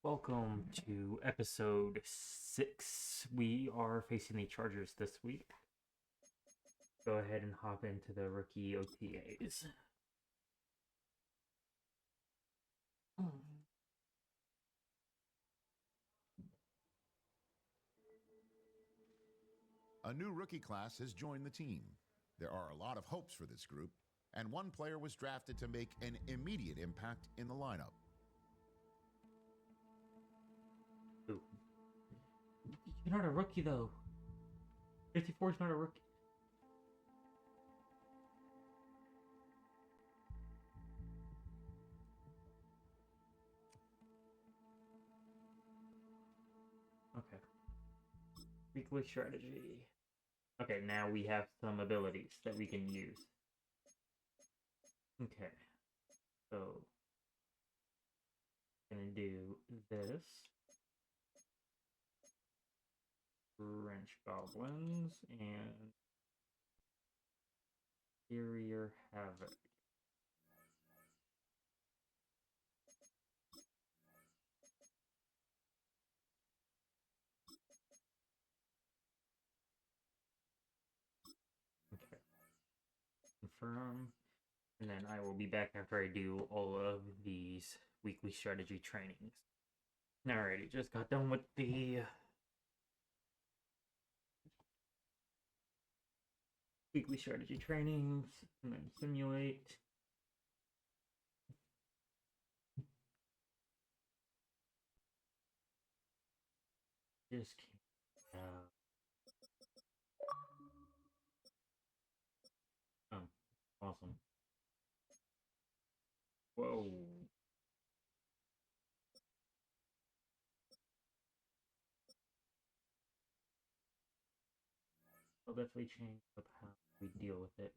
Welcome to episode 6. We are facing the Chargers this week. Go ahead and hop into the rookie OTAs. A new rookie class has joined the team. There are a lot of hopes for this group, and one player was drafted to make an immediate impact in the lineup. Ooh. You're not a rookie, though. 54 is not a rookie. Okay. Weekly strategy. Okay, now we have some abilities that we can use. Okay. So, I'm gonna do this. Wrench Goblins and Interior Havoc. Okay. Confirm. And then I will be back after I do all of these weekly strategy trainings. Alrighty, just got done with the weekly strategy trainings, and then simulate. Just came out. Oh, awesome. Whoa. I'll definitely change up how we deal with it.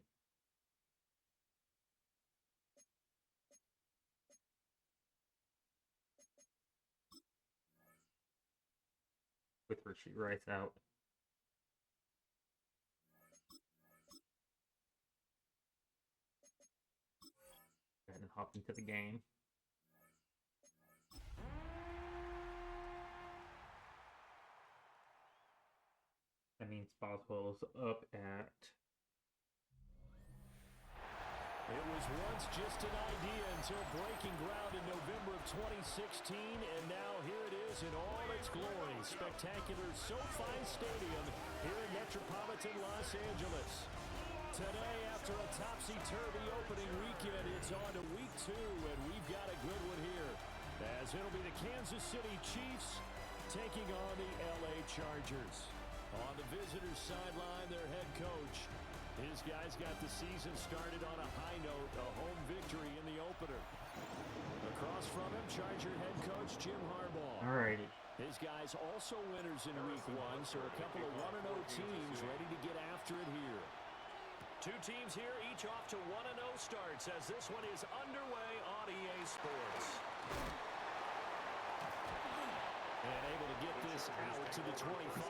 With retreat rights out. Go ahead and hop into the game. That means Boswell's up at... It was once just an idea until breaking ground in November of 2016, and now here it is in all its glory. Spectacular SoFi Stadium here in metropolitan Los Angeles. Today, after a topsy-turvy opening weekend, it's on to week 2, and we've got a good one here, as it'll be the Kansas City Chiefs taking on the LA Chargers. On the visitors' sideline, their head coach. His guys got the season started on a high note, a home victory in the opener. Across from him, Charger head coach Jim Harbaugh. Alrighty. His guys also winners in week 1, so a couple of 1-0 teams ready to get after it here. Two teams here, each off to 1-0 starts as this one is underway on EA Sports. And able to get this out to the 25.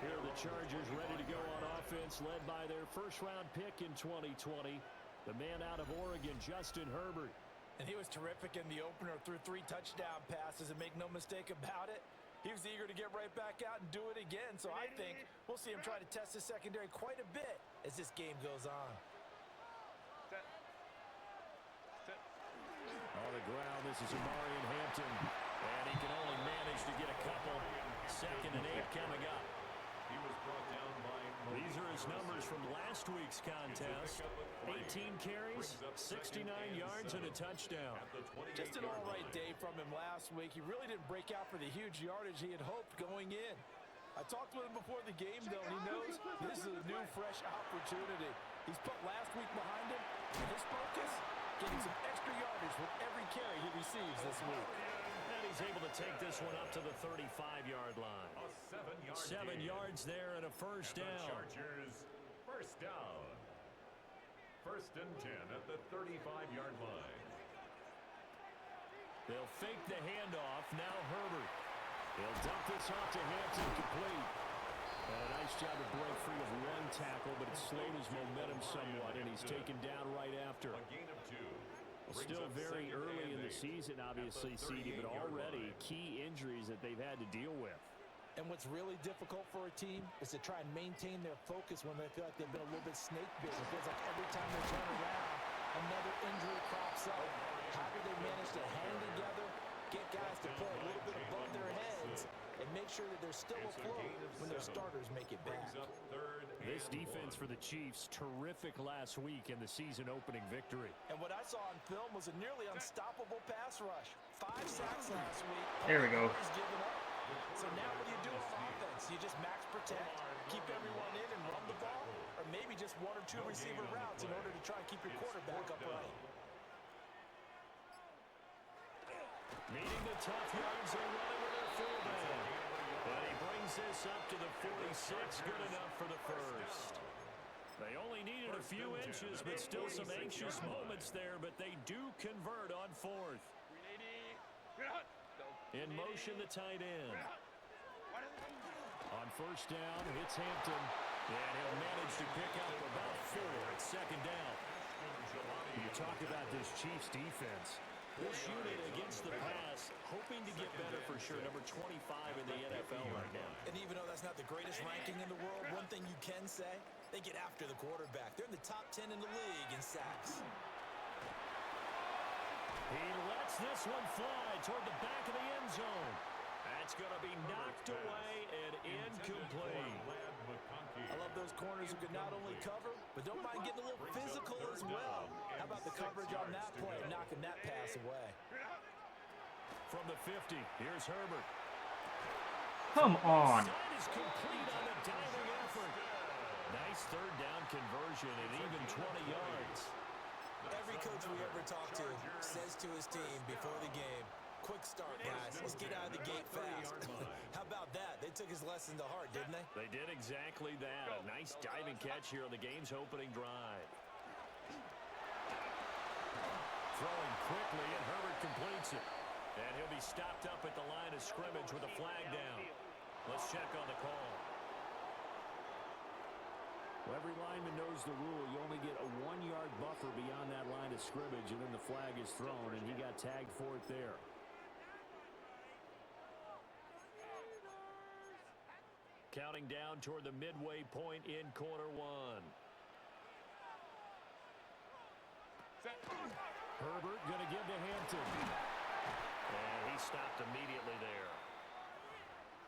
Here are the Chargers ready to go on offense, led by their first-round pick in 2020, the man out of Oregon, Justin Herbert. And he was terrific in the opener, threw 3 touchdown passes, and make no mistake about it, he was eager to get right back out and do it again. So I think we'll see him try to test his secondary quite a bit as this game goes on. On the ground, this is Amarian Hampton, and he can only manage to get a couple. 2nd and 8 coming up. He was brought down by... These are his numbers from last week's contest. 18 carries, 69 yards, and a touchdown. Just an all-right day from him last week. He really didn't break out for the huge yardage he had hoped going in. I talked with him before the game, though, and he knows this is a new, fresh opportunity. He's put last week behind him, and his focus, getting some extra yardage with every carry he receives this week. And he's able to take this one up to the 35-yard line. A 7-yard 7 yards there and a first down. Chargers, first down. 1st and 10 at the 35-yard line. They'll fake the handoff. Now Herbert. He'll dump this off to Hampton, complete. And a nice job to break free of 1 tackle, but it slowed his momentum somewhat, and he's taken down right after. A gain of 2. Still very early in the season, obviously, CD, but already key injuries that they've had to deal with. And what's really difficult for a team is to try and maintain their focus when they feel like they've been a little bit snake bitten. It feels like every time they turn around, another injury crops up. How do they manage to hang together, get guys to play a little bit above their heads, and make sure that they're still afloat when their starters make it back? This defense for the Chiefs, terrific last week in the season-opening victory. And what I saw on film was a nearly unstoppable pass rush. 5 sacks last week. There we go. Given up. So now what do you do on offense? You just max protect, keep everyone in and run the ball, or maybe just 1 or 2 receiver routes in order to try and keep your quarterback upright. Needing the tough yards, they're running with their fullback. But he brings this up to the 46, good enough for the first. They only needed a few inches, but still some anxious moments there, but they do convert on 4th. In motion, the tight end. On first down, it's Hampton, and he'll manage to pick up about 4 at second down. You talk about this Chiefs defense. This unit against the pass, hoping to get better for sure. Number 25 in the NFL right now. And even though that's not the greatest ranking in the world, one thing you can say, they get after the quarterback. They're in the top 10 in the league in sacks. He lets this one fly toward the back of the end zone. That's going to be knocked away and incomplete. I love those corners who can not only cover, but don't mind getting a little physical as well. How about the coverage on that play and knocking that pass away? From the 50, here's Herbert. Come on. That is complete on the diving effort. Nice third down conversion and even 20 yards. Every coach we ever talk to says to his team before the game, quick start, guys. Let's get out of the gate fast. How about that? They took his lesson to heart, didn't they? They did exactly that. A nice diving catch here on the game's opening drive. Throwing quickly, and Herbert completes it. And he'll be stopped up at the line of scrimmage with a flag down. Let's check on the call. Well, every lineman knows the rule. You only get a 1-yard buffer beyond that line of scrimmage, and then the flag is thrown, and he got tagged for it there. Counting down toward the midway point in quarter 1. Herbert going to give to Hampton. And he stopped immediately there.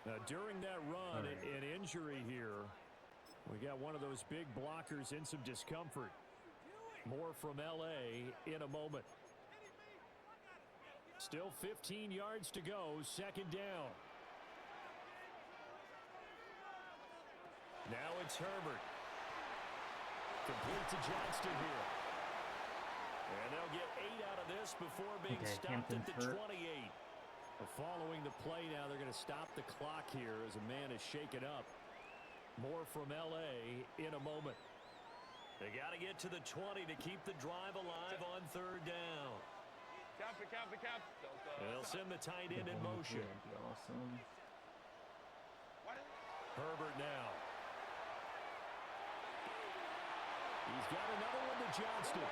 Now, during that run, an injury here. We got one of those big blockers in some discomfort. More from L.A. in a moment. Still 15 yards to go, second down. Now it's Herbert. Complete to Johnston here. And they'll get 8 out of this before being stopped at the 28. Following the play now, they're going to stop the clock here as a man is shaken up. More from L.A. in a moment. They got to get to the 20 to keep the drive alive on third down. They'll send the tight end in motion. Awesome. Herbert now. He's got another one to Johnston.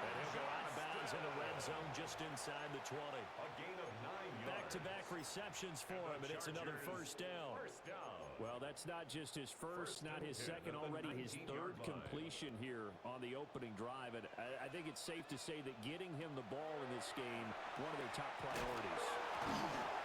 And he'll go out of bounds in the red zone just inside the 20. A gain of 9 yards. Back-to-back receptions for him, and it's another first down. Well, that's not just his first, not his second, already his third completion here on the opening drive. And I think it's safe to say that getting him the ball in this game, one of their top priorities.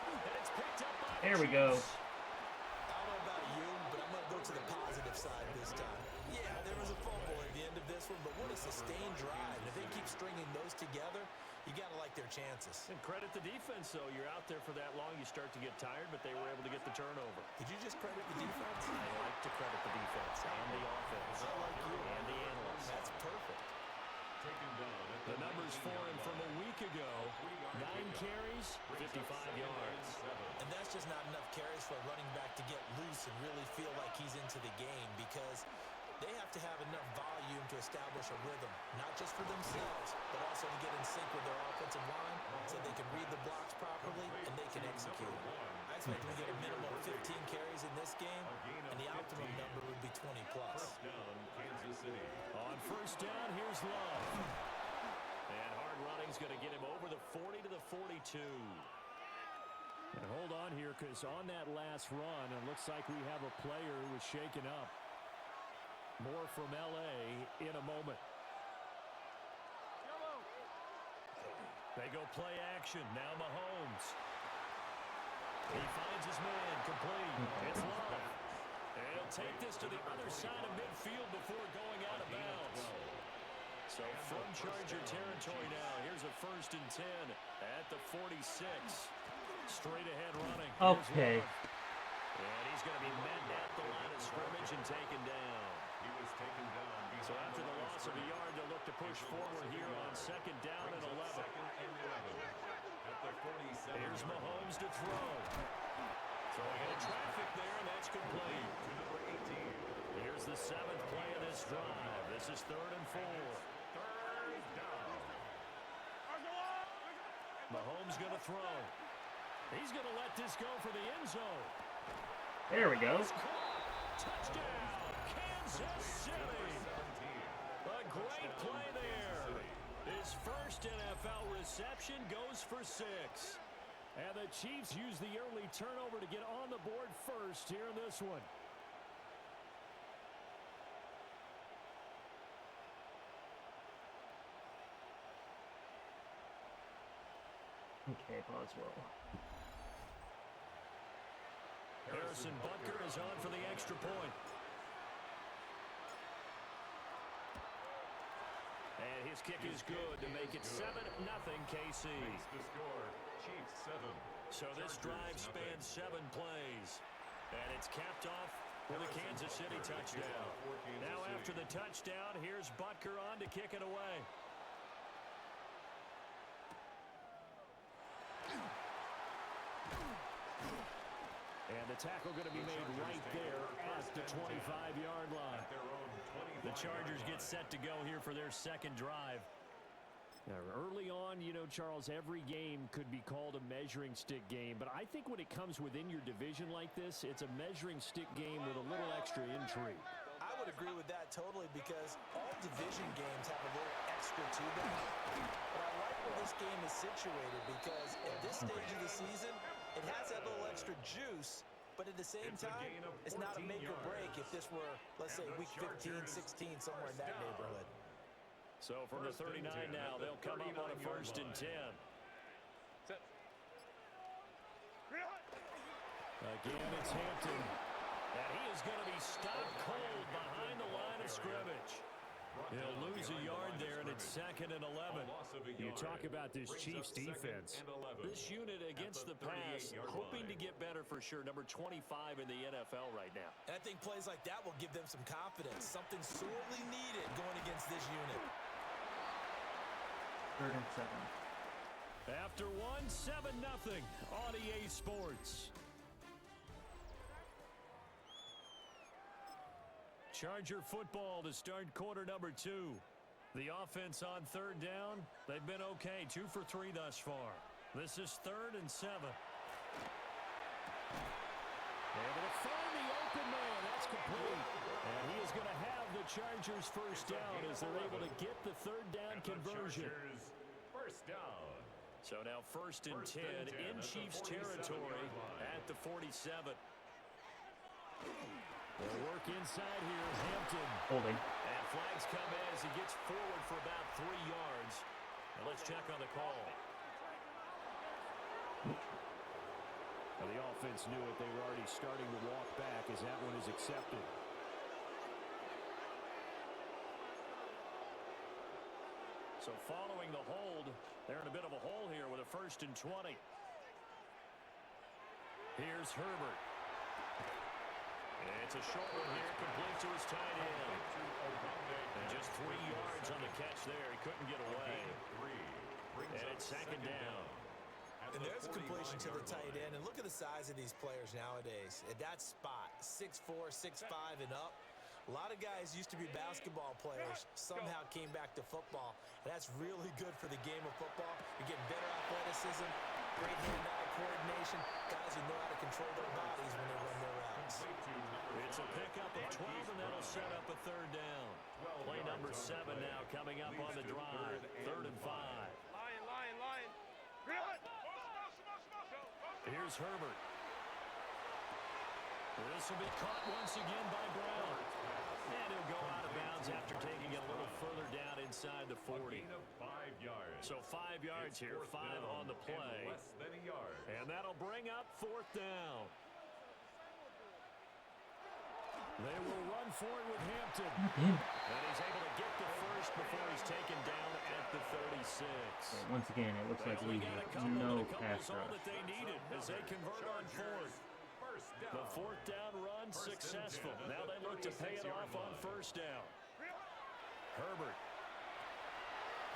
And it's picked up by There we go. I don't know about you, but I'm going to go to the positive side this time. Yeah, there was a fumble at the end of this one, but what a sustained drive. And if they keep stringing those together, you got to like their chances. And credit the defense, though. You're out there for that long, you start to get tired, but they were able to get the turnover. Did you just credit the defense? I like to credit the defense and the offense. I like you. And the analysts. That's perfect. The numbers for him from a week ago, 9 carries, 55 yards. And that's just not enough carries for a running back to get loose and really feel like he's into the game, because they have to have enough volume to establish a rhythm, not just for themselves, but also to get in sync with their offensive line so they can read the blocks properly and they can execute. I expect them to get a minimum of 15 carries in this game, and the optimum number would be 20 plus. On first down, here's Love. And hard running running's going to get him over the 40 to the 42. And hold on here, because on that last run, it looks like we have a player who was shaken up. More from L.A. in a moment. They go play action. Now Mahomes. He finds his man, complete. It's Love. And he'll take this to the other side of midfield before going out of bounds. So from Charger territory now, here's a 1st and 10 at the 46. Straight ahead running. Okay. And he's going to be met at the line of scrimmage and taken down. He was taken down. So after the loss of a yard, they'll look to push forward here on 2nd down and 11. Second and 11 at the 47. Here's Mahomes to throw. Throwing into traffic there, and that's complete. To number 18. Here's the 7th play of this drive. This is 3rd and 4. Third down. Mahomes going to throw. He's going to let this go for the end zone. There we go. Touchdown, Kansas City. A great play there. His first NFL reception goes for 6. And the Chiefs use the early turnover to get on the board first here in this one. Okay, Boswell. Harrison Butker is on for the extra point. And his kick is good to make it 7-0 KC. Makes the score. Chiefs 7. So this drive spans 7 plays. And it's capped off with a Kansas City touchdown. Now after the touchdown, here's Butker on to kick it away. And the tackle going to be made right there at the 25-yard line. The Chargers get set to go here for their 2nd drive. Now, early on, you know, Charles, every game could be called a measuring stick game. But I think when it comes within your division like this, it's a measuring stick game with a little extra intrigue. I would agree with that totally, because all division games have a little extra to them. But I like where this game is situated, because at this stage of the season, it has that little extra juice, but at the same time, it's not a make or break if this were, let's say, week 15, 16, somewhere in that neighborhood. So from the 39 now, they'll come up on a 1st and 10. Again, it's Hampton. And he is going to be stopped cold behind the line of scrimmage. He'll lose a yard there, and it's 2nd and 11. You talk about this Chiefs defense. This unit against the pass, hoping to get better for sure. Number 25 in the NFL right now. And I think plays like that will give them some confidence, something sorely needed going against this unit. 3rd and 7. After 7-0 on EA Sports. Charger football to start quarter number 2. The offense on 3rd down, they've been okay. 2 for 3 thus far. This is 3rd and 7. Able to find the open man. That's complete. And he is going to have the Chargers first down as they're able to get the 3rd down conversion. First down. So now 1st and 10 in Chiefs territory at the 47. They'll work inside here. Hampton. Holding. And flags come in as he gets forward for about 3 yards. And let's check on the call. Now the offense knew it. They were already starting to walk back as that one is accepted. So following the hold, they're in a bit of a hole here with a 1st and 20. Here's Herbert. It's a short one here, complete to his tight end. And just 3 yards on the catch there. He couldn't get away. And it's 2nd down. And there's a completion to the tight end. And look at the size of these players nowadays. At that spot, 6'4", 6'5", and up. A lot of guys used to be basketball players, somehow came back to football. And that's really good for the game of football. You're getting better athleticism, great hand-eye coordination, guys who know how to control their bodies when they run their routes. It's a pickup of 12, and that'll set up a 3rd down. Play number 7 now coming up on the drive. 3rd and 5. Here's Herbert. This will be caught once again by Brown. And he'll go out of bounds after taking it a little further down inside the 40. A gain of 5 yards. So 5 yards It's here, 4th 5 down on the play. and less than a yard. And that'll bring up 4th down. They will run for it with Hampton. And he's able to get the first before he's taken down at the 36. Once again, it looks like we have no pass all rush. that they needed as they convert on 4th. First The down. 4th down run successful. Now they look to pay it off on 1st down. Herbert.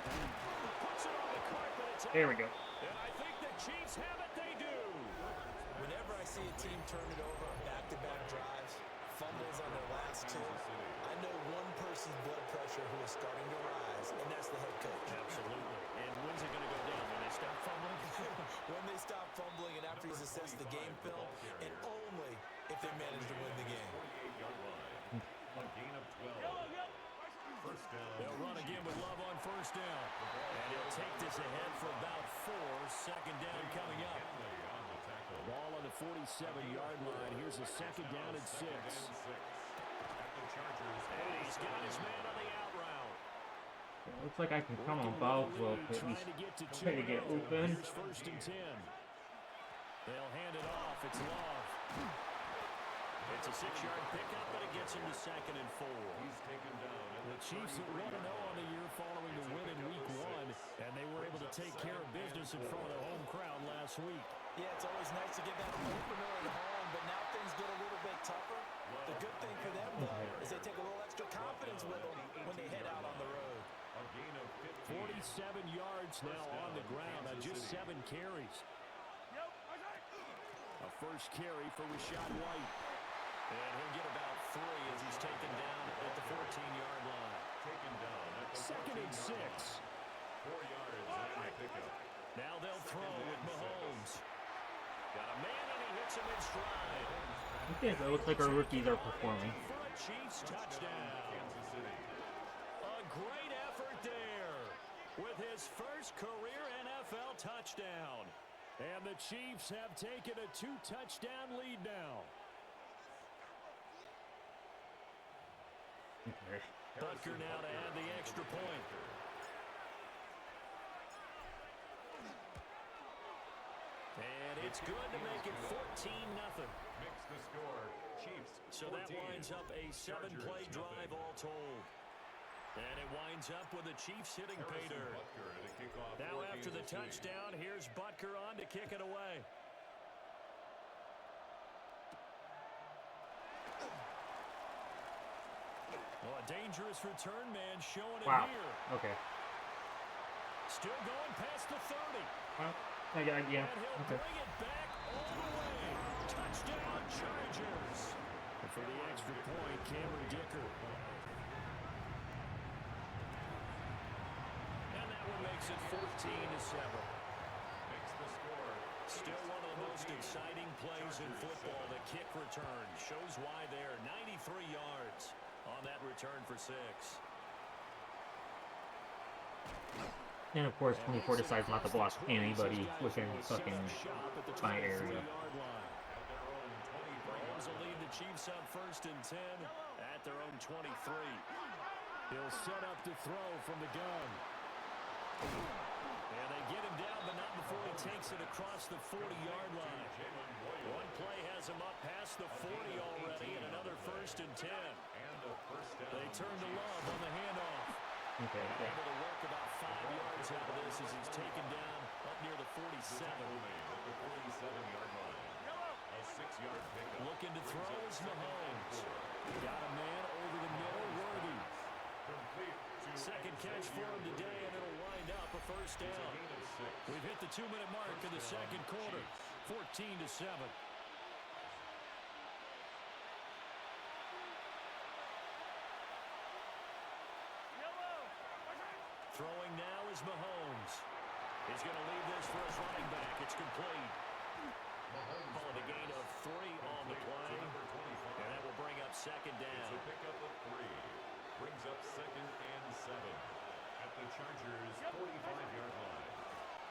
Puts it on the carpet. It's There we go. And I think the Chiefs have it. They do. Whenever I see a team turn it over on back-to-back drives, fumbles on their last two, I know one person's blood pressure who is starting to rise, and that's the head coach. Absolutely. And when's it going to go down? When they stop fumbling? When they stop fumbling and after he's assessed the game film, and only if they manage to win the game. 48-yard line. A gain of 12. First down. They'll run again with Love on 1st down. And he'll take this ahead for about 4. 2nd down coming up. Henley on the tackle. Ball on the 47-yard line. Here's a 2nd down and 6. At the Chargers. And he's got his man on the out route. It looks like I can come on balls well, at Trying least to get to try to get 2-0. open. Here's 1st and 10. They'll hand it off. It's Love. It's a 6-yard pickup, but it gets him to 2nd and 4. He's taken down. The Chiefs are 1-0 on the year following the win in Week 1, and they were able to take care of business in front of their home crowd last week. Yeah, it's always nice to get that opener at home, but now things get a little bit tougher. The good thing for them, though, is they take a little extra confidence with them when they head out on the road. A gain of 15. 47 yards now on the ground on just 7 carries. A first carry for Rashad White. And he'll get about 3 as he's taken down at the 14-yard line. Taken down at the 2nd and 6. 4 yards and a pickup. Now they'll throw with Mahomes. Got a man and he hits him in stride. Okay, so it looks like our rookies are performing. For a Chiefs touchdown. Kansas City. A great effort there with his first career NFL touchdown. And the Chiefs have taken a 2-touchdown lead now. Okay. Butker now to add the extra point. And it's good to make it 14-0. Makes the score. Chiefs. So that 14. winds up a 7-play drive all told. And it winds up with the Chiefs hitting pay Harrison dirt. Butker to kick off Now for after the Kansas City. touchdown, here's Butker on to kick it away. Well, a dangerous return man showing it Wow. here. Okay. Still going past the 30. Well, yeah. And he'll Okay. bring it back all the way. Touchdown Chargers. And for the extra point, Cameron Dicker. And that one makes it 14-7. Makes the score. Still one of the most exciting plays in football, the kick return. Shows why there. 93 yards on that return for 6. And of course, 24 decides not to block anybody within fucking my area. Mahomes will lead the Chiefs up 1st and 10 at their own 23. He'll set up to throw from the gun. And they get him down, but not before he takes it across the 40-yard line. One play has him up past the 40 already, and another 1st and 10. They turn to Love on the handoff. Okay. Able to work about 5 yards out of this as he's taken down up near the 47. At the 47-yard line. A 6-yard pickup. Looking to throw is Mahomes. Got a man over the middle, Worthy. Complete to 2nd catch for him today, and it'll wind up a 1st down. We've hit the 2-minute mark in the 2nd quarter. 14-7. Throwing now is Mahomes. He's going to leave this for his running back. It's complete. Call it a gain of 3 on the play. And that will bring up 2nd down. It's a pickup of 3. Brings up 2nd and 7. At the Chargers' 45-yard line.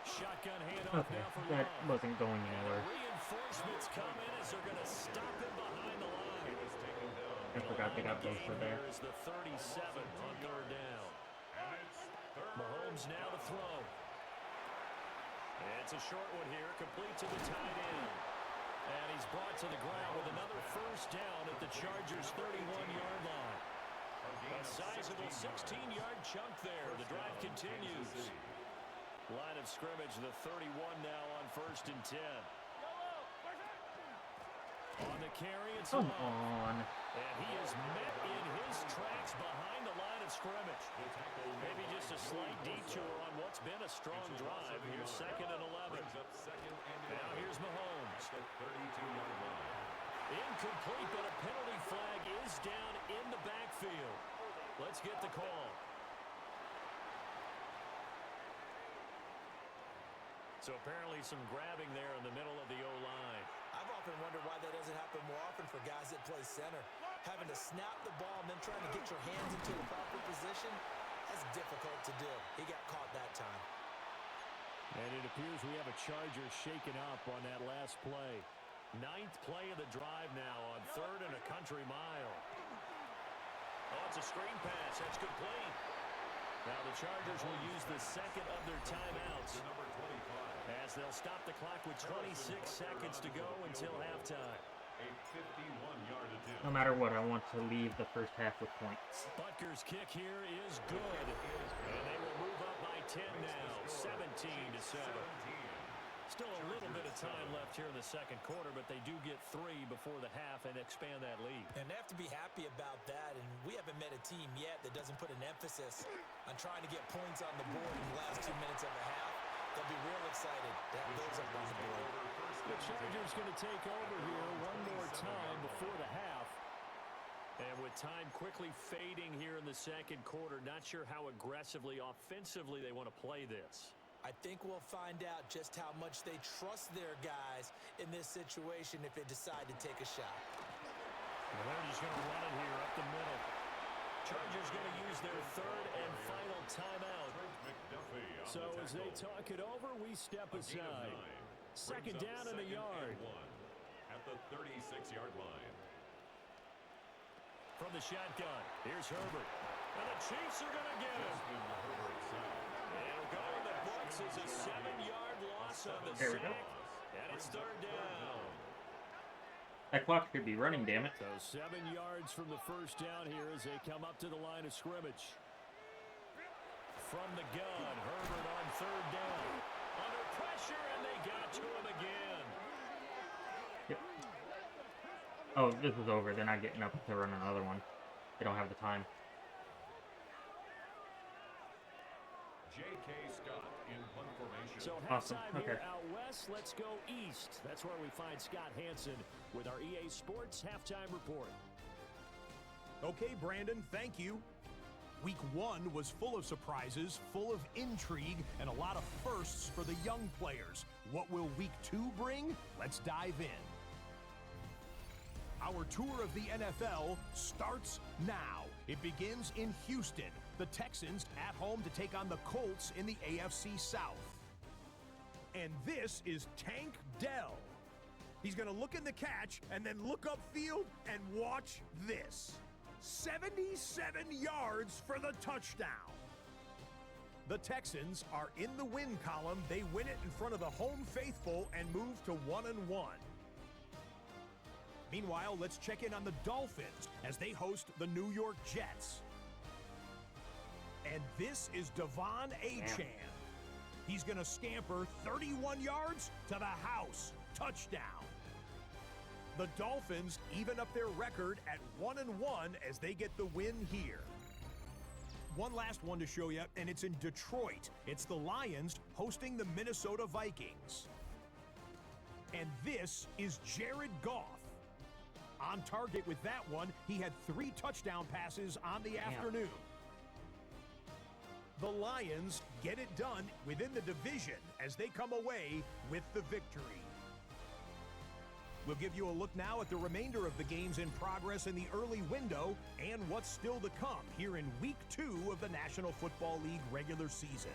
Shotgun handoff Okay, now for that Love. wasn't going And anywhere. reinforcements come in as they're going to stop him behind the line. I forgot they got both for there. Here is the 37 on third down. Mahomes now to throw. It's a short one here, complete to the tight end. And he's brought to the ground with another first down at the Chargers' 31-yard line. A sizable 16-yard chunk there. The drive continues. Line of scrimmage, the 31 now on 1st and 10. On the carry, it's Come Love. on. And he is met in his tracks behind the line of scrimmage. Maybe just a slight detour on what's been a strong drive. Here's 2nd and 11. Now here's Mahomes. Incomplete, but a penalty flag is down in the backfield. Let's get the call. So apparently some grabbing there in the middle of the O-line. I've often wondered why that doesn't happen more often for guys that play center. Having to snap the ball and then trying to get your hands into the proper position, that's difficult to do. He got caught that time. And it appears we have a Charger shaken up on that last play. 9th play of the drive now on 3rd and a country mile. Oh, it's a screen pass. That's complete. Now the Chargers will use the 2nd of their timeouts as they'll stop the clock with 26 seconds to go until halftime. A 51-yard attempt. No matter what, I want to leave the first half with points. Butker's kick here is good. And they will move up by 10 now, 17-7. Still a little bit of time left here in the 2nd quarter, but they do get 3 before the half and expand that lead. And they have to be happy about that, and we haven't met a team yet that doesn't put an emphasis on trying to get points on the board in the last 2 minutes of the half. They'll be real excited to have those up on the board. The Chargers going to take over here one more time before the half. And with time quickly fading here in the 2nd quarter, not sure how aggressively, offensively they want to play this. I think we'll find out just how much they trust their guys in this situation if they decide to take a shot. And they're just going to run it here up the middle. Chargers going to use their 3rd and final timeout. So as they talk it over, we step aside. 2nd down and a yard. At the 36-yard line. From the shotgun, here's Herbert. And the Chiefs are going to get him. And go in the books is a 7-yard loss on the There we go. sack. And it's 3rd down. That clock should be running, damn it. So 7 yards from the first down here as they come up to the line of scrimmage. From the gun, Herbert on 3rd down. Under pressure, and they got to him again. Yep. Oh, this is over. They're not getting up to run another one. They don't have the time. J.K. Scott in punt formation. So Awesome. halftime Okay. here out west, let's go east. That's where we find Scott Hansen with our EA Sports Halftime Report. Okay, Brandon, thank you. Week 1 was full of surprises, full of intrigue, and a lot of firsts for the young players. What will Week 2 bring? Let's dive in. Our tour of the NFL starts now. It begins in Houston. The Texans at home to take on the Colts in the AFC South. And this is Tank Dell. He's going to look in the catch and then look upfield and watch this. 77 yards for the touchdown. The Texans are in the win column. They win it in front of the home faithful and move to 1-1. Meanwhile, let's check in on the Dolphins as they host the New York Jets. And this is Devon Achane. He's going to scamper 31 yards to the house. Touchdown. The Dolphins even up their record at 1-1 as they get the win here. One last one to show you, and it's in Detroit. It's the Lions hosting the Minnesota Vikings. And this is Jared Goff. On target with that one, he had 3 touchdown passes on the afternoon. The Lions get it done within the division as they come away with the victory. We'll give you a look now at the remainder of the games in progress in the early window and what's still to come here in Week 2 of the National Football League regular season.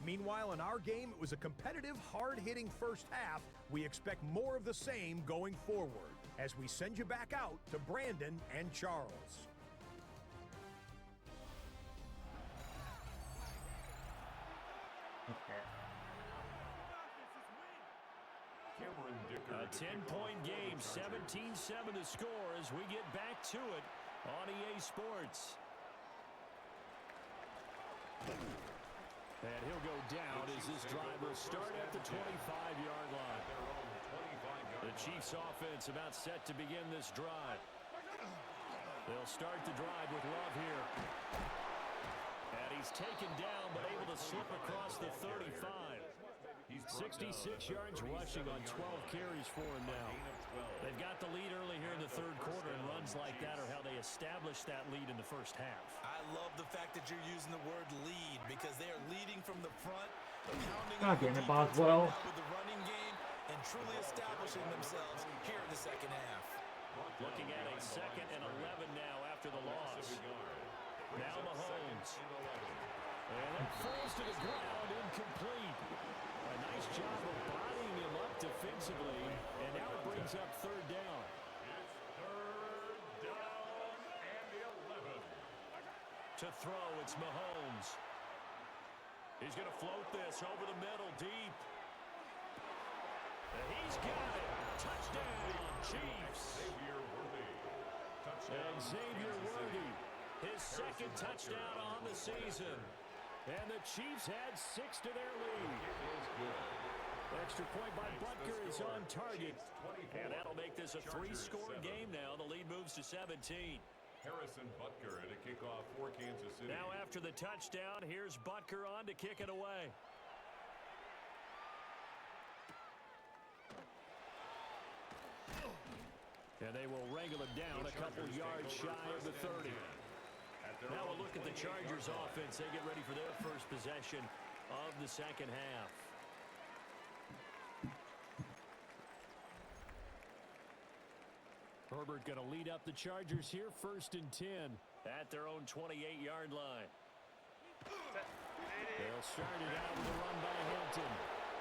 Meanwhile, in our game, it was a competitive, hard-hitting first half. We expect more of the same going forward as we send you back out to Brandon and Charles. Okay. A 10-point game, 17-7 to score as we get back to it on EA Sports. And he'll go down as this drive will start at the 25-yard line. The Chiefs offense about set to begin this drive. They'll start the drive with Love here. And he's taken down but able to slip across the 35. 66 yards rushing on 12 carries for him now. They've got the lead early here in the third quarter, and runs like that are how they established that lead in the first half. I love the fact that you're using the word lead because they are leading from the front, pounding God damn it, Boswell. with the running game and truly establishing themselves here in the second half. Looking at a 2nd and 11 now after the loss. Now Mahomes. And it falls to the ground, incomplete. A nice job of bodying him up defensively, and now it brings up third down. It's third down and 11. To throw, it's Mahomes. He's going to float this over the middle, deep. And he's got it. Touchdown, Chiefs. Xavier Worthy. And Xavier Worthy, his 2nd touchdown on the season. And the Chiefs had 6 to their lead. Extra point by Butker is on target. And that'll make this a 3-score game now. The lead moves to 17. Harrison Butker to kick off for Kansas City. Now after the touchdown, here's Butker on to kick it away. And they will wrangle it down a couple yards shy of the 30. Now we'll look at the Chargers offense. They get ready for their first possession of the second half. Herbert going to lead up the Chargers here, 1st and 10 at their own 28-yard line. They'll start it out with a run by Hampton.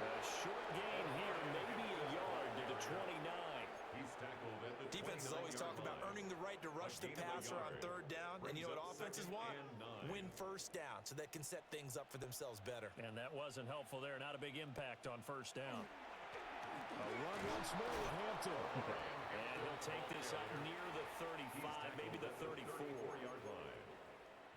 A short gain here, maybe a yard to the 29. He's tackled at the Defenses always talk about earning the right to rush the passer on third down. And you know what offenses want? Win first down so they can set things up for themselves better. And that wasn't helpful there. Not a big impact on first down. A run once more with Hampton. And he'll take this up near the 35, maybe the 34-yard line.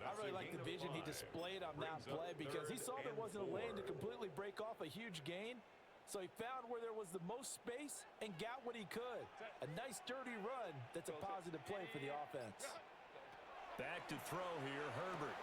I really like the vision he displayed on that play because he saw there wasn't a lane to completely break off a huge gain. So he found where there was the most space and got what he could. A nice, dirty run that's a positive play for the offense. Back to throw here, Herbert.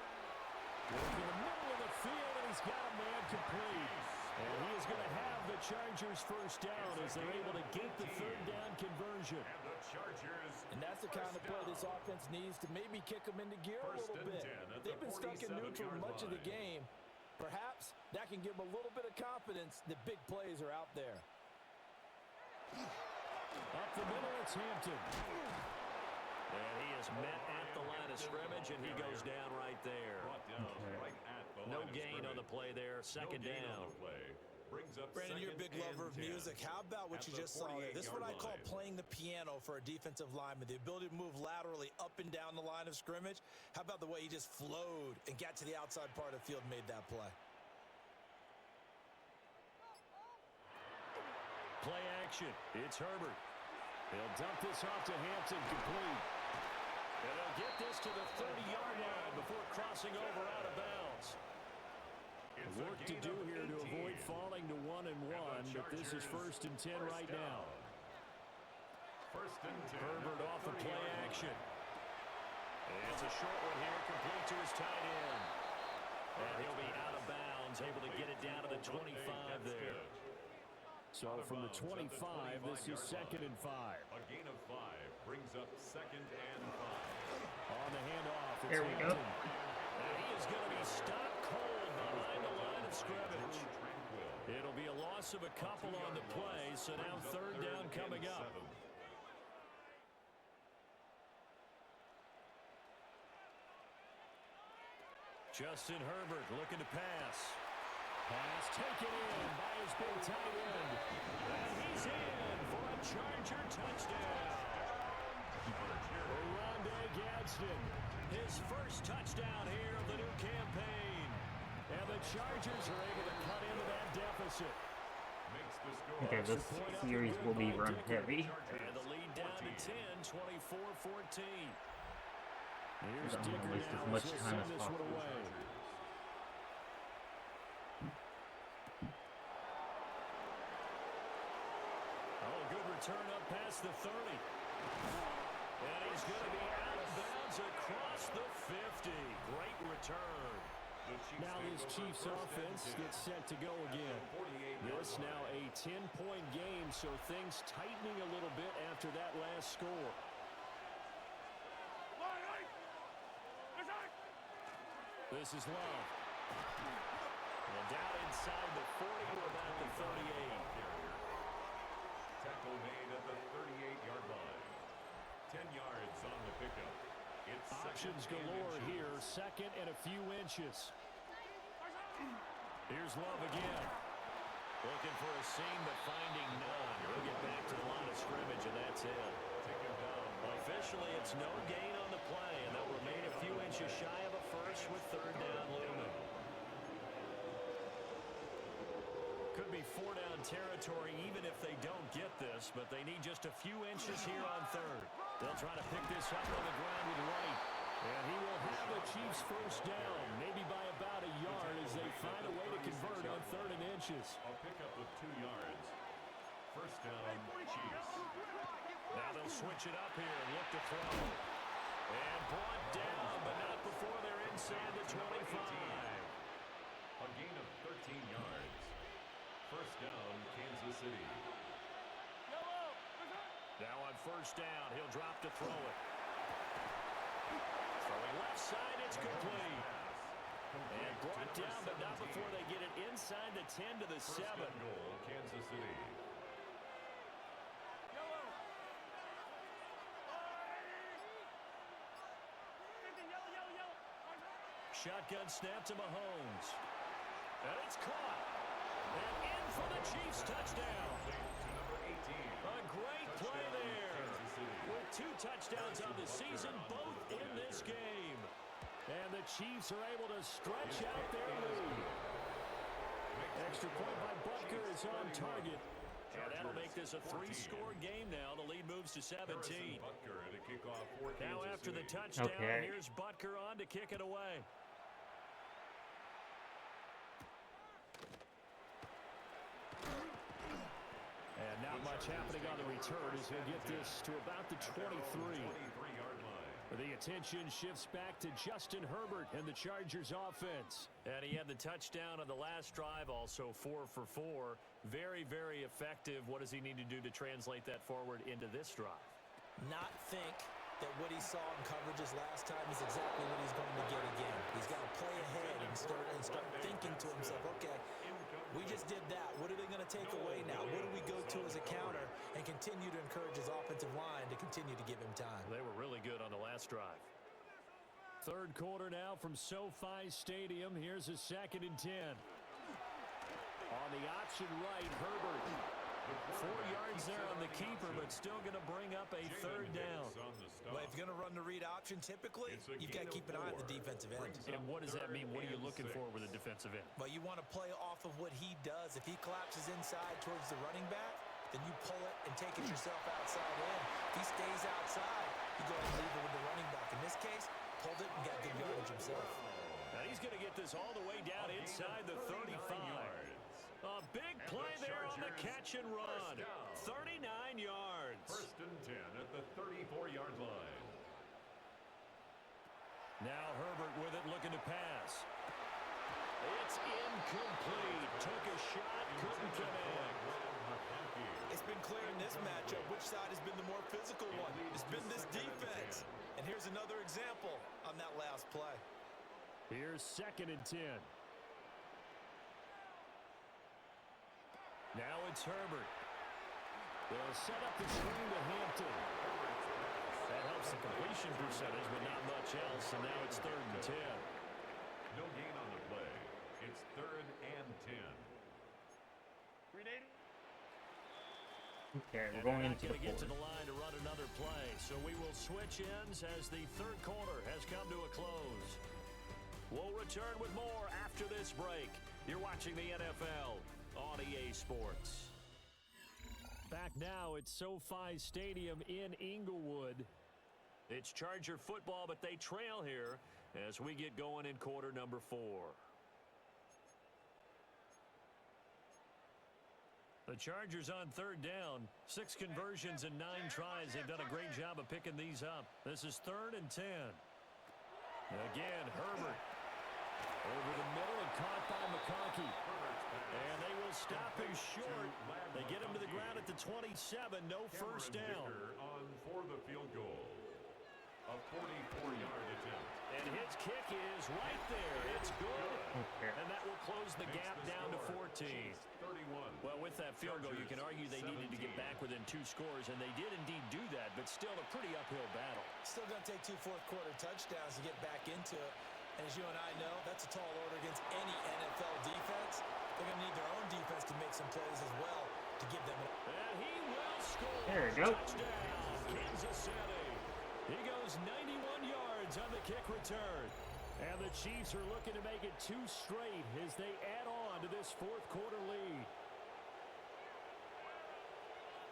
Working the middle of the field, and he's got a man complete. And he is going to have the Chargers first down as they're able to get the third down conversion. And the Chargers. And that's the kind of play this offense needs to maybe kick them into gear a little bit. They've been stuck in neutral much of the game. Perhaps that can give them a little bit of confidence that big plays are out there. Up the middle, it's Hampton. And he is met at the line of scrimmage, and he goes down right there. No gain on the play there. Second down. Brandon, you're a big lover of music. How about what you just saw there? This is what I call playing the piano for a defensive lineman. The ability to move laterally up and down the line of scrimmage. How about the way he just flowed and got to the outside part of the field and made that play? Play action. It's Herbert. He'll dump this off to Hampton, complete. And he'll get this to the 30-yard line before crossing over out of bounds. Work to do here to avoid falling to 1-1, but this is 1st and 10 right now. Herbert off the play action. And it's a short one here, complete to his tight end. And he'll be out of bounds, able to get it down to the 25 there. So from the 25, this is 2nd and 5. A gain of 5 brings up 2nd and 5. On the handoff, it's Here we go. Hampton. And he is going to be stopped cold behind the line of scrimmage. It'll be a loss of a couple on the play, so now third down coming up. Justin Herbert looking to pass. Pass taken in by his big tight end. And he's in for a Charger touchdown. Rondé Gadsden, his first touchdown here of the new campaign. And the Chargers are able to cut into that deficit. Okay, this series will be run heavy. And the lead down to 10, 24-14. Here's I'm gonna Dicker waste as now much as he'll time send as this one possible. away. Oh, good return up past the 30. And he's going to be out of bounds across the 50. Great return. Now this Chiefs offense gets set to go again. This now a 10-point game, so things tightening a little bit after that last score. This is Love. And down inside the 40 to about the 38. Tackle made at the 38-yard line. 10 yards on the pickup. It's Options galore here. Second and a few inches. Here's Love again. Looking for a seam, but finding none. He'll get back to the line of scrimmage, and that's it. Officially, it's no gain on the play, and they'll remain a few inches shy of a first with third down looming. Could be four-down territory even if they don't get this, but they need just a few inches here on third. They'll try to pick this up on the ground with Wright. And he will have the Chiefs first down, maybe by about a yard as they find a way to convert on third and inches. I'll pick up with 2 yards. First down, Chiefs. Now they'll switch it up here and look to throw. And brought down, but not before they're inside the 25. A gain of 13 yards. First down, Kansas City. Now on first down, he'll drop to throw it. Throwing left side, it's complete. And brought down, but not before they get it inside the 10 to the 7. First goal, Kansas City. Shotgun snap to Mahomes. And it's caught. And in for the Chiefs touchdown. A great play there. With 2 touchdowns on the season, both in this game. And the Chiefs are able to stretch out their lead. Extra point by Butker is on target. And that'll make this a 3-score game now. The lead moves to 17. Now after the touchdown, here's Butker on to kick it away. And not much happening on the return as he'll get this to about the 23. The attention shifts back to Justin Herbert and the Chargers offense. And he had the touchdown on the last drive, also 4 for 4. Very, very effective. What does he need to do to translate that forward into this drive? Not think that what he saw in coverages last time is exactly what he's going to get again. He's got to play ahead and start thinking to himself, okay, we just did that. What are they going to take away now? What do we go to as a counter? And continue to encourage his offensive line to continue to give him time. They were really good on the last drive. Third quarter now from SoFi Stadium. Here's a 2nd and 10. On the option right, Herbert. 4 yards there on the keeper, but still going to bring up a third down. Well, if you're going to run the read option, typically, you've got to keep an eye on the defensive end. And what does that mean? What are you looking for with a defensive end? Well, you want to play off of what he does. If he collapses inside towards the running back, then you pull it and take it yourself outside in. If he stays outside, you go ahead and leave it with the running back. In this case, pulled it and got good yardage himself. Now he's going to get this all the way down inside the 35. A big play there on the catch and run. 39 yards. First and 10 at the 34-yard line. Now Herbert with it, looking to pass. It's incomplete. Took a shot, couldn't connect. It's been clear in this matchup which side has been the more physical one. It's been this defense. And here's another example on that last play. Here's 2nd and 10. Now it's Herbert. They'll set up the screen to Hampton. That helps the completion percentage, but not much else. And now it's 3rd and 10. No gain on the play. It's 3rd and 10. Okay, we're And going they're not into the going to get to fourth. the line to run another play. So we will switch ends as the third quarter has come to a close. We'll return with more after this break. You're watching the NFL on EA Sports. Back now at SoFi Stadium in Inglewood. It's Charger football, but they trail here as we get going in quarter number 4. The Chargers on third down. 6 conversions and 9 tries. They've done a great job of picking these up. This is 3rd and 10. Again, Herbert over the middle and caught by McConkey. And they will stop him short. They get him to the ground at the 27. No first down. On for the field goal. A 44-yard attempt. And his kick is right there. It's good. Okay. And that will close the gap down to 14. 31. Well, with that field goal, you can argue they needed to get back within 2 scores, and they did indeed do that, but still a pretty uphill battle. Still going to take 2 fourth-quarter touchdowns to get back into it. And as you and I know, that's a tall order against any NFL defense. They're going to need their own defense to make some plays as well to give them. And he will score. There we go. Touchdown, Kansas City. He goes 91 yards on the kick return. And the Chiefs are looking to make it 2 straight as they add on to this fourth-quarter lead.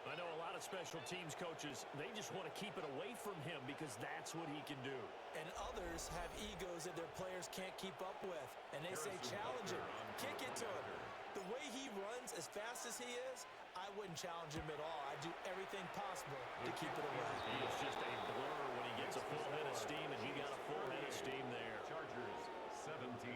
I know a lot of special teams coaches, they just want to keep it away from him because that's what he can do. And others have egos that their players can't keep up with. And they say, challenge him, kick it to him. The way he runs as fast as he is, I wouldn't challenge him at all. I'd do everything possible to keep it away. He is just a blur when he gets a full head of steam, and he got a full head of steam there. Chargers 17.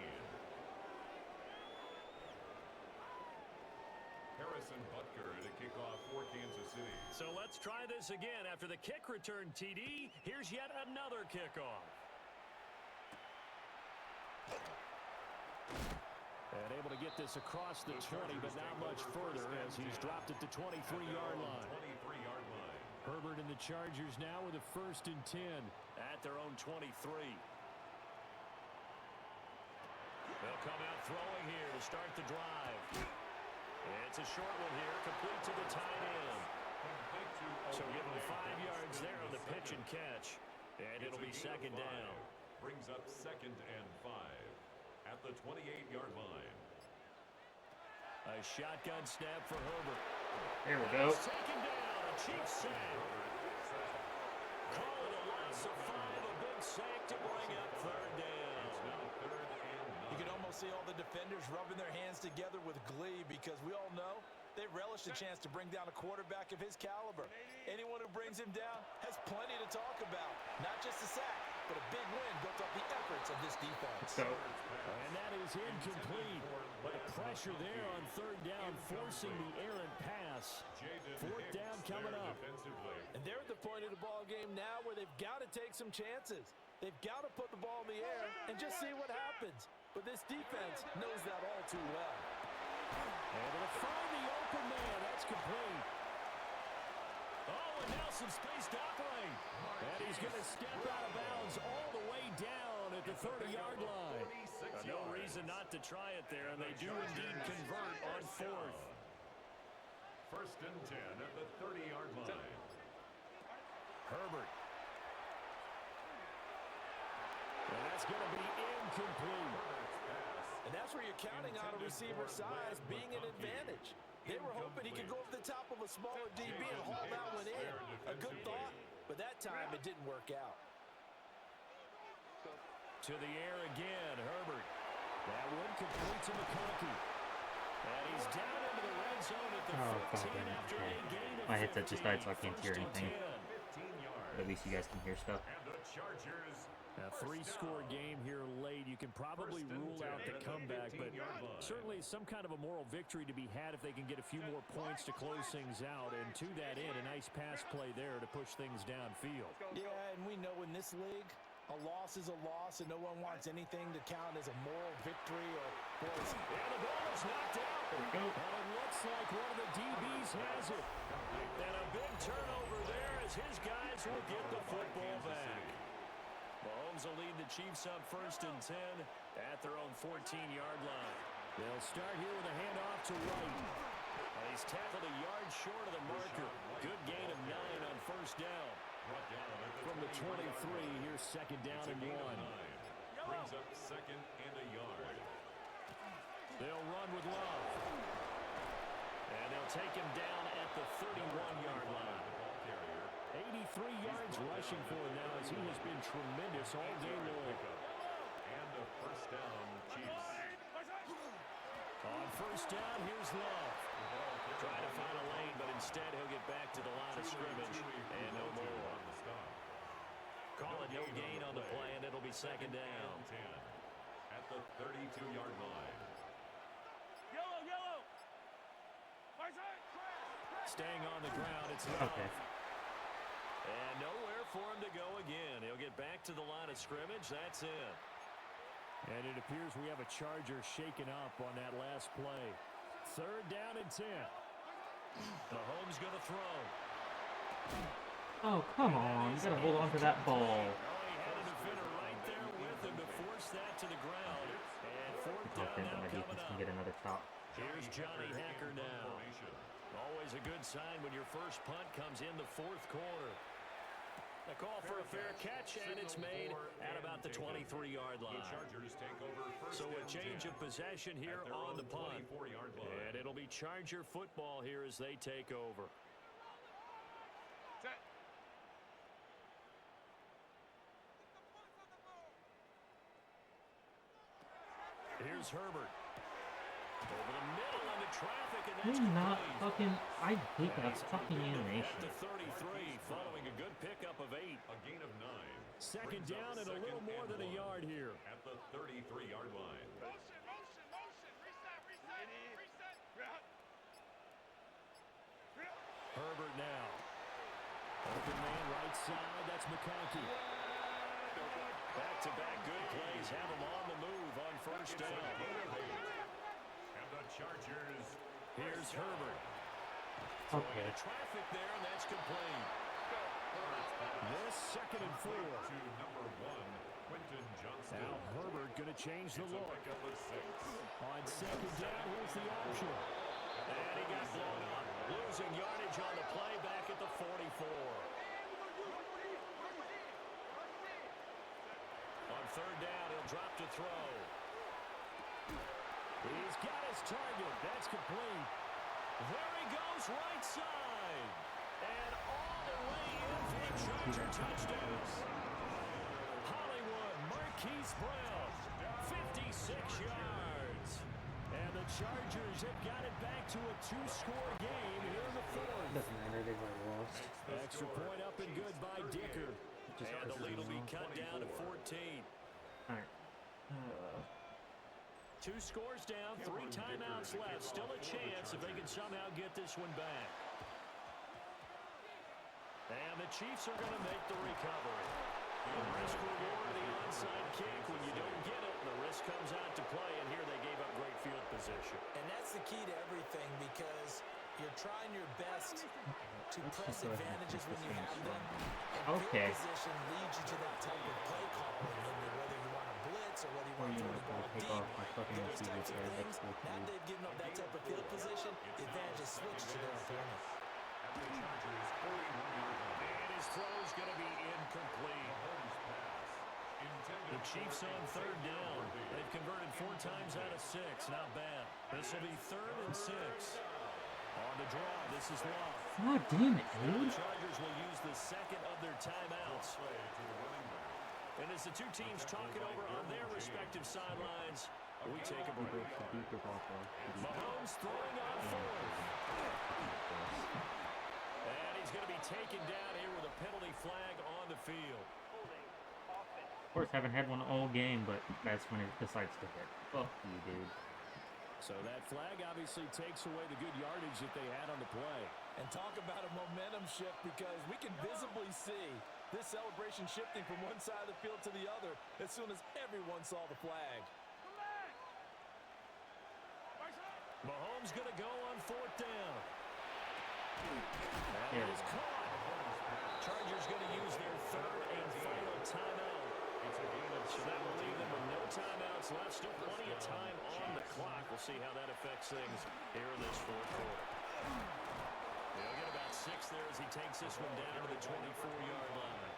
Harrison Butker to kick off for Kansas City. So let's try this again. After the kick return, TD, here's yet another kickoff. And able to get this across the 20, but not much further as he's dropped at the 23-yard line. 23-yard line. Herbert and the Chargers now with a 1st and 10 at their own 23. They'll come out throwing here to start the drive. It's a short one here, complete to the tight end. So give him 5 yards there on the pitch and catch. And it'll be 2nd down. Brings up 2nd and 5 at the 28-yard line. A shotgun snap for Herbert. There we go. Taken down, a Chiefs sack. Call it a loss of 5, a big sack to bring up 3rd down. You can almost see all the defenders rubbing their hands together with glee because we all know they relish the chance to bring down a quarterback of his caliber. Anyone who brings him down has plenty to talk about. Not just a sack, but a big win built off the efforts of this defense. So, And that is incomplete. But a pressure there on 3rd down, forcing the errant pass. 4th down coming up. And they're at the point of the ball game now where they've got to take some chances. They've got to put the ball in the air and just see what happens. But this defense knows that all too well. And to find the open man, that's complete. Oh, and now some space to operate. And he's going to step out of bounds all the way down at the 30-yard line. No reason not to try it there, and they do indeed convert on 4th. 1st and 10 at the 30-yard line. Herbert. And that's going to be incomplete. And that's where you're counting on a receiver's size being an advantage. They were hoping he could go over the top of a smaller DB and haul that one in. A good thought, but that time it didn't work out. To the air again, Herbert. That one complete to McConkey. And he's down into the red zone at the 15 after a gain of 15. My headset just died, so I can't hear 1st and anything. 10. But at least you guys can hear stuff. And the Chargers. A 3-score game here late. You can probably rule out the comeback, but certainly some kind of a moral victory to be had if they can get a few more points to close things out. And to that end, a nice pass play there to push things downfield. Yeah, and we know in this league, a loss is a loss, and no one wants anything to count as a moral victory or poison. And the ball is knocked out. And it looks like one of the DBs has it. And a big turnover there as his guys will get the football back. Mahomes will lead the Chiefs up 1st and 10 at their own 14-yard line. They'll start here with a handoff to Wright. And he's tackled a yard short of the marker. 23. Here's second down It's a and gain of 1. 9. Brings up second and a yard. They'll run with Love. And they'll take him down at the 31-yard line. 83 yards rushing for him now as he has been tremendous all game long. And a first down, Chiefs. On first down, here's Love. Trying to find a lane, but instead he'll get back to the line of scrimmage. And no more. Call it no gain on the play, and it'll be second down. 10 at the 32-yard line. Staying on the ground, it's Love. Okay. And nowhere for him to go again. He'll get back to the line of scrimmage. That's it. And it appears we have a Charger shaken up on that last play. Third down and 10. Mahomes going to throw. Oh, come on. You gotta hold on to that ball. Oh, he had a defender right there with him to force that to the ground. And fourth down Confident that now my defense coming can up. get another stop. Here's Johnny Hacker now. Always a good sign when your first punt comes in the fourth quarter. A call for a fair catch, and it's made at about the 23-yard line. The Chargers take over first So a and change 10 of possession here at their on own the punt. 24-yard line. And it'll be Charger football here as they take over. Here's Herbert. Over the middle into traffic, and Can that's you not complete. fucking... I hate that fucking At animation. the 33, following a good pickup of 8. A gain of 9. Second Brings up down and a little second more and than a 1 yard here. At the 33-yard line. Herbert now. Open man right side. That's McConkey. Back-to-back good plays. Have him on the move on first down. And the Chargers. Here's Herbert. Okay. Traffic there, and that's complete. This second and 4. To number 1, Quentin Johnston. Now Herbert going to change the It's a look. pickup of 6. On second down, here's the option. And he got blown up. Losing yardage on the play back at the 44. On third down, he'll drop to throw. He's got his target. That's complete. There he goes, right side. And all the way in for the Charger touchdown. Hollywood Marquise Brown, 56 yards. And the Chargers have got it back to a 2-score game here in the fourth. Doesn't matter, they've already lost. Extra point up and good by Dicker. Just And the lead will be cut down to 14. Alright. 2 scores down, 3 timeouts left. Still a chance if they can somehow get this one back. And the Chiefs are going to make the recovery. The risk reward of the onside kick. When you don't get it, the risk comes out to play, and here they gave up great field position. And that's the key to everything because you're trying your best to press advantages when you have them. And Okay. field position leads you to that type of play calling, whether you want to blitz or whether you want to throw the ball take deep. off my fucking Those TV types of there. things, That's so now cool. they've given up that type of field position, the advantage is switched to their opponent. At the Chargers' 41-yard line. And his throw is going to be incomplete. Mahomes pass. Intended The Chiefs for on a third second down. and 14. They've converted 4 times out of 6. Not bad. This will be 3rd and 6. On the draw, this is Love. God damn it, The dude. Chargers will use the second of their timeouts. Play to the running back. And as the two teams talk it over on their respective sidelines, we take a break. Mahomes throwing on 4th. And he's going to be taken down here with a penalty flag on the field. Of course, haven't had one all game, but that's when it decides to hit. Fuck you, dude. So that flag obviously takes away the good yardage that they had on the play. And talk about a momentum shift because we can visibly see this celebration shifting from one side of the field to the other as soon as everyone saw the flag. Mahomes going to go on 4th down. And There it we is go. caught. Chargers going to use their 3rd and final timeout. So that will leave them with no timeouts left. Still plenty of time on the clock. We'll see how that affects things here in this 4th quarter. They'll get about 6 there as he takes this one down to the 24-yard line.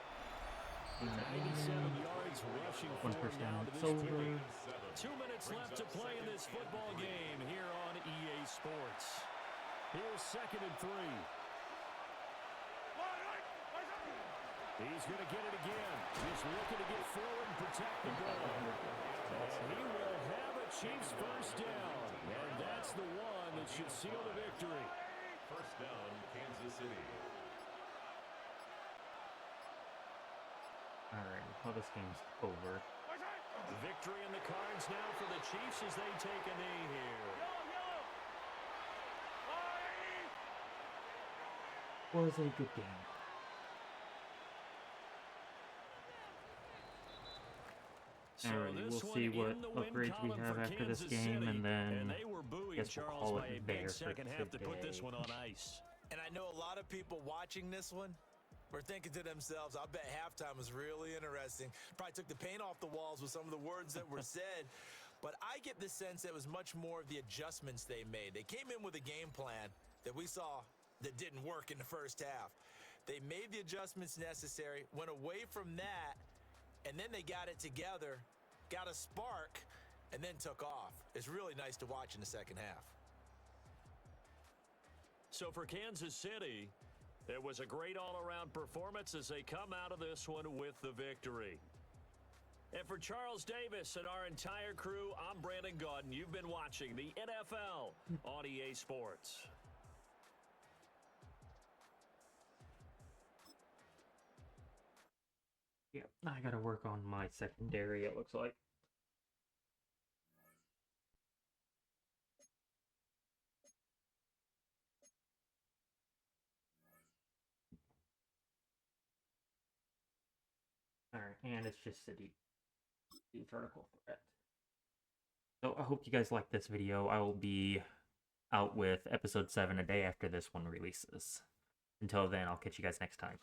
97 yards rushing One for first him now down, to it's this over. point. 2 minutes left to play in this football game here on EA Sports. Here's 2nd and 3. He's going to get it again. Just looking to get forward and protect the ball. And he will have a Chiefs first down. And that's the one that should seal the victory. First down, Kansas City. Alright, well, this game's over. Victory in the cards now for the Chiefs as they take a knee here. Was a good game. So Alrighty, this we'll one see what in the win upgrades we column have for after this Kansas game, City, and then they were buoyed, guess we'll Charles, call by it a there big for second half to put this today. one on ice. And I know a lot of people watching this one were thinking to themselves, I bet halftime was really interesting. Probably took the paint off the walls with some of the words that were said. But I get the sense that it was much more of the adjustments they made. They came in with a game plan that we saw that didn't work in the first half. They made the adjustments necessary, went away from that, and then they got it together, got a spark, and then took off. It's really nice to watch in the second half. So for Kansas City, it was a great all-around performance as they come out of this one with the victory. And for Charles Davis and our entire crew, I'm Brandon Gaudin. You've been watching the NFL on EA Sports. Yeah, I gotta work on my secondary, it looks like. Alright, and it's just city vertical threat. So I hope you guys like this video. I will be out with episode 7 a day after this one releases. Until then, I'll catch you guys next time.